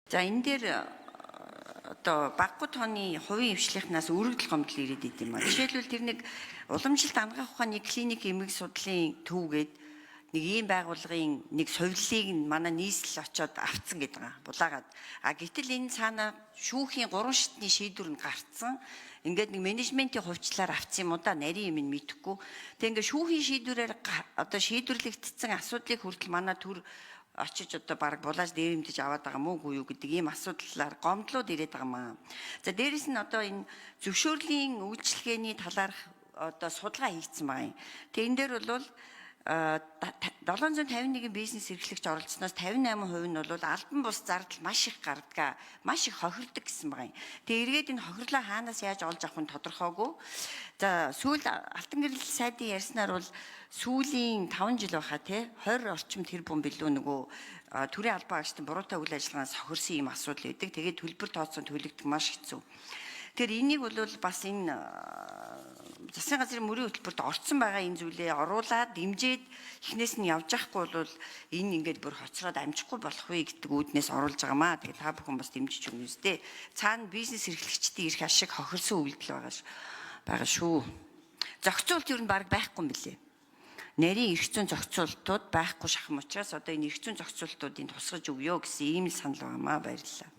За энэ дээр одоо баггүй тооны хувийн хвшлийнхнаас өргөдөл гомдол ирээд идэм ба. Жишээлбэл тэр нэг уламжилт ангаах ухааны клиник эмэг судлалын төвгээд нэг ийм байгууллагын нэг сувллыг манай нийслэл очоод авцсан гэдэг байгаа. Булаагаад. Гэтэл энэ цаана шүүхийн 3 шатны шийдвэр нь гарцсан. Ингээд нэг менежментийн хувьчлаар авцсан юм уу да нарийн юм мэдэхгүй. Тэг ингээд шүүхийн шийдвэрээр одоо шийдвэрлэгдсэн асуудлыг хүртэл манай төр очиж одоо баг булааж дээрэмдэж аваад байгаа мүү юу гэдэг ийм асуудлаар гомдлууд ирээд байгаа маа. За дээрэс нь одоо энэ зөвшөөрлийн үйлчилгээний талаарх одоо судалгаа хийгдсэн байгаа юм. Тэг энэ дээр бол 751 бизнес эрхлэгч оролцсноос 58% нь бол албан бус зардал маш их гардаг, маш их хохирдог гэсэн байгаа юм. Тэгээ эргээд энэ хохирлоо хаанаас яаж олж авах нь тодорхойгүй. За сүүл Алтан гэрэл сайдын ярьснаар бол сүүлийн 5 жил байхаа те 20 орчим тэрбум билүү нөгөө төрийн албан агчдын буруутай үйл ажиллагаанаас хохирсон юм асуудал үүдэг. Тэгээд төлбөр тооцсон төлөгдөх маш хэцүү. Тэгэхээр энийг бол бас энэ засгийн газрын мөрийн хөтөлбөрт орцсон байгаа энэ зүйлээ оруулаад дэмжиж эхнээс нь явж явахгүй бол энэ ингээд бүр хоцроод амжихгүй болох вэ гэдэг үүднээс оруулж байгаамаа. Тэгээд та бүхэн бас дэмжиж өгнө үстэй. Цаана бизнес эрхлэгчдийн эрх ашиг хохирсон үйлдэл байгаа шүү. Зохицуулт юу н баг байхгүй юм билээ. Нарийн эрх зүйн зохицуултууд байхгүй шахам учраас одоо энэ эрх зүйн зохицуултуудыг тусгаж өгөө гэсэн ийм л санал байгаамаа. Баярлалаа.